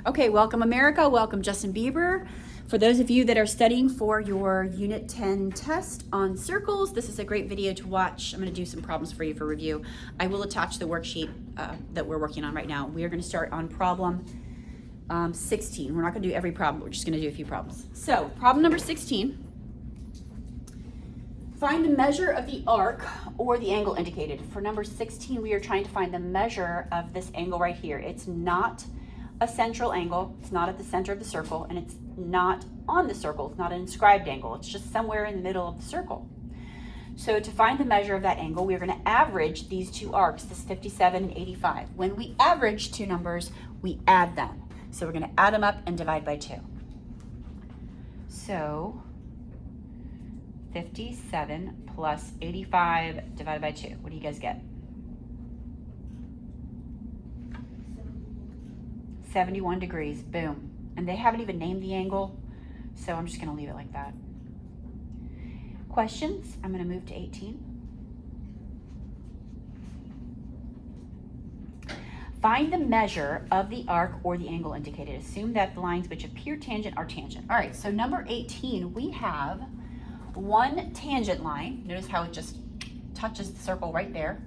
Okay, welcome America, welcome Justin Bieber. For those of you that are studying for your Unit 10 test on circles, this is a great video to watch. I'm going to do some problems for you for review. I will attach the worksheet that we're working on right now. We are going to start on problem 16. We're not going to do every problem, we're just going to do a few problems. So, problem number 16. Find the measure of the arc or the angle indicated. For number 16, we are trying to find the measure of this angle right here. It's not a central angle, it's not at the center of the circle, and it's not on the circle, it's not an inscribed angle, it's just somewhere in the middle of the circle. So to find the measure of that angle, we're going to average these two arcs, this 57 and 85. When we average two numbers, we add them. So we're going to add them up and divide by 2. So 57 plus 85 divided by 2. What do you guys get? 71 degrees, boom. And they haven't even named the angle, so I'm just gonna leave it like that. Questions? I'm gonna move to 18. Find the measure of the arc or the angle indicated. Assume that the lines which appear tangent are tangent. All right, so number 18, we have one tangent line. Notice how it just touches the circle right there.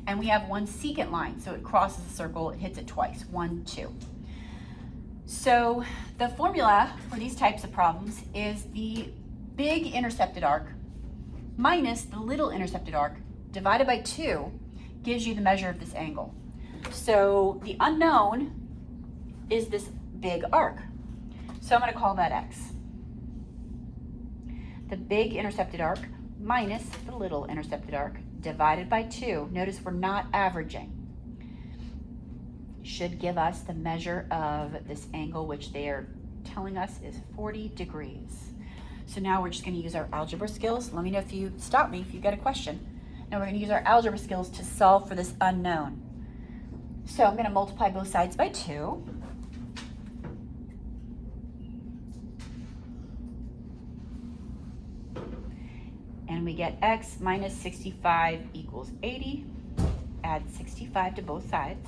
And we have one secant line, so it crosses the circle, it hits it twice, 1, 2. So the formula for these types of problems is the big intercepted arc minus the little intercepted arc divided by 2 gives you the measure of this angle. So the unknown is this big arc. So I'm going to call that x. The big intercepted arc minus the little intercepted arc divided by 2. Notice we're not averaging. Should give us the measure of this angle, which they are telling us is 40 degrees. So now we're just going to use our algebra skills. Let me know if you stop me if you've got a question. Now we're going to use our algebra skills to solve for this unknown. So I'm going to multiply both sides by 2. And we get x minus 65 equals 80. Add 65 to both sides.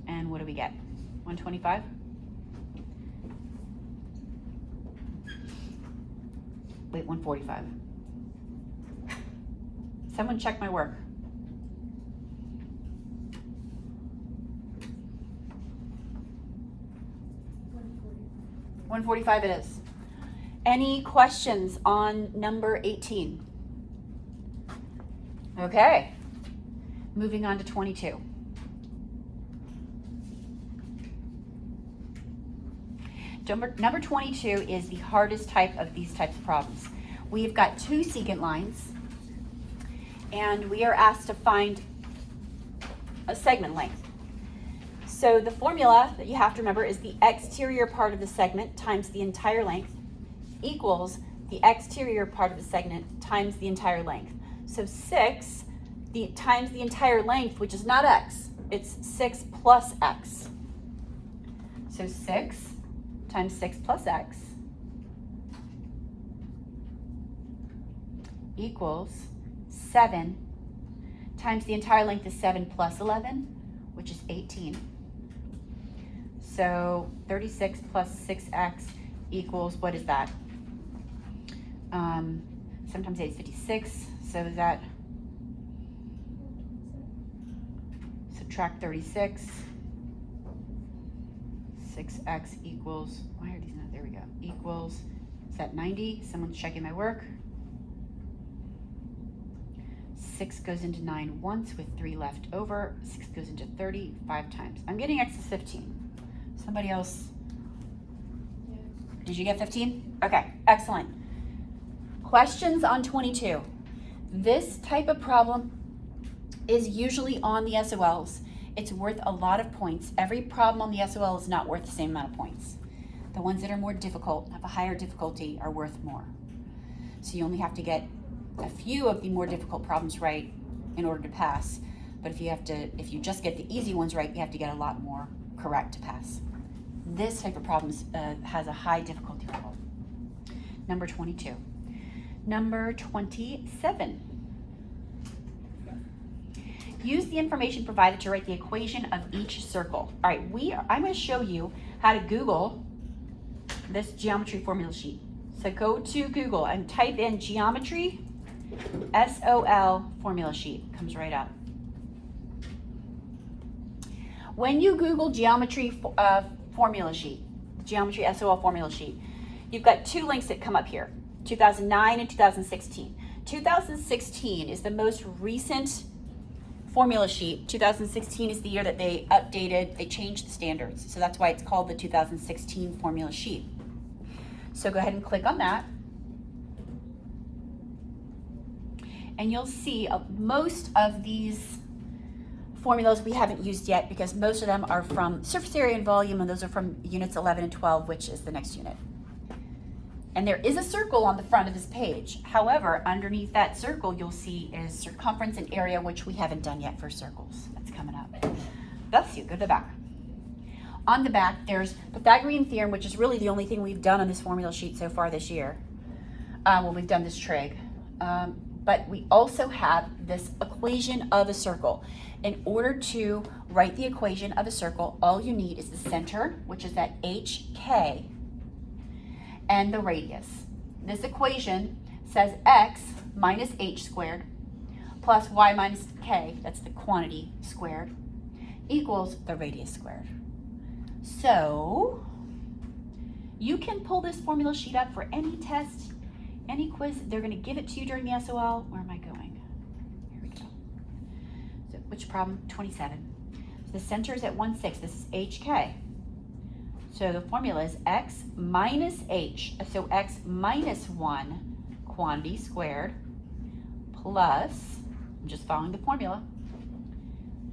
And what do we get? 125? Wait, 145. Someone check my work. $145 it is. Any questions on number 18? Okay. Moving on to 22. Number 22 is the hardest type of these types of problems. We've got two secant lines, and we are asked to find a segment length. So the formula that you have to remember is the exterior part of the segment times the entire length equals the exterior part of the segment times the entire length. So 6 times the entire length, which is not x, it's 6 plus x. So 6 times 6 plus x equals 7 times the entire length is 7 plus 11, which is 18. So 36 plus 6x equals, what is that? Sometimes 8 is 56, so is that, subtract 36. 6x equals, why are these not, there we go, equals, is that 90? Someone's checking my work. 6 goes into 9 once with 3 left over. 6 goes into 30 5 times. I'm getting x is 15. Somebody else? Yeah. Did you get 15? Okay, excellent. Questions on 22. This type of problem is usually on the SOLs. It's worth a lot of points. Every problem on the SOL is not worth the same amount of points. The ones that are more difficult, have a higher difficulty, are worth more. So you only have to get a few of the more difficult problems right in order to pass. But if you just get the easy ones right, you have to get a lot more correct to pass. This type of problem has a high difficulty level. Number 22. Number 27. Use the information provided to write the equation of each circle. All right, I'm going to show you how to Google this geometry formula sheet. So go to Google and type in geometry SOL formula sheet. Comes right up. When you Google geometry formula sheet, geometry SOL formula sheet, you've got two links that come up here, 2009 and 2016. 2016 is the most recent formula sheet. 2016 is the year that they changed the standards. So that's why it's called the 2016 formula sheet. So go ahead and click on that. And you'll see most of these formulas we haven't used yet because most of them are from surface area and volume, and those are from units 11 and 12, which is the next unit. And there is a circle on the front of this page. However, underneath that circle, you'll see is circumference and area, which we haven't done yet for circles. That's coming up. That's you. Go to the back. On the back, there's Pythagorean theorem, which is really the only thing we've done on this formula sheet so far this year. We've done this trig. But we also have this equation of a circle. In order to write the equation of a circle, all you need is the center, which is at HK, and the radius. This equation says x minus h squared plus y minus k, that's the quantity squared, equals the radius squared. So you can pull this formula sheet up for any test, any quiz. They're going to give it to you during the SOL. Where am I going? Here we go. So which problem? 27. So the center is at 1,6. This is HK. So the formula is x minus h, so x minus 1 quantity squared plus, I'm just following the formula,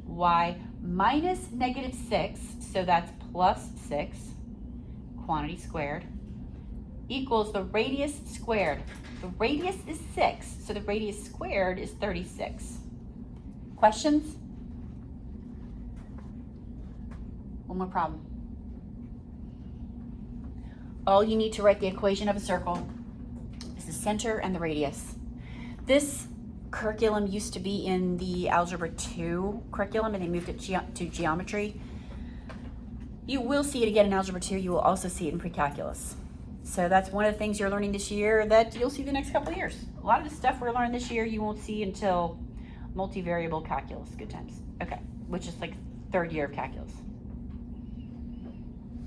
y minus negative 6, so that's plus 6 quantity squared, equals the radius squared. The radius is 6, so the radius squared is 36. Questions? One more problem. All you need to write the equation of a circle is the center and the radius. This curriculum used to be in the Algebra 2 curriculum, and they moved it to geometry. You will see it again in Algebra 2. You will also see it in pre-calculus. So that's one of the things you're learning this year that you'll see the next couple of years. A lot of the stuff we're learning this year you won't see until multivariable calculus. Good times. Okay, which is like third year of calculus.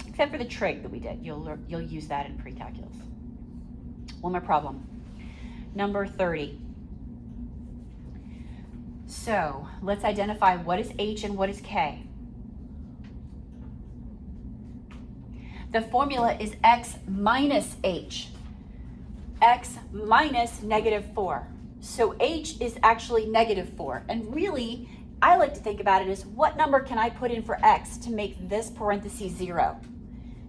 Except for the trig that we did. You'll use that in pre-calculus. One more problem. Number 30. So let's identify what is h and what is k. The formula is x minus h. X minus negative 4. So h is actually negative 4. And really, I like to think about it as what number can I put in for x to make this parenthesis 0?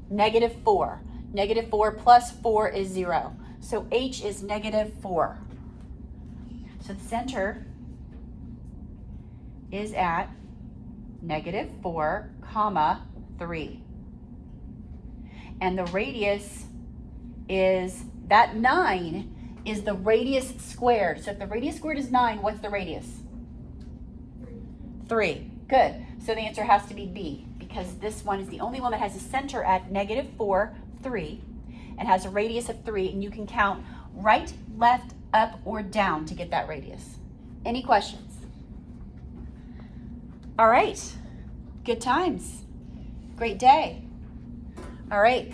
Negative 4. Negative 4 plus 4 is 0. So h is negative 4. So the center is at negative 4, comma 3. And the radius is, that 9 is the radius squared. So if the radius squared is 9, what's the radius? 3. Good. So the answer has to be B, because this one is the only one that has a center at negative 4, 3, and has a radius of 3, and you can count right, left, up, or down to get that radius. Any questions? All right. Good times. Great day. All right.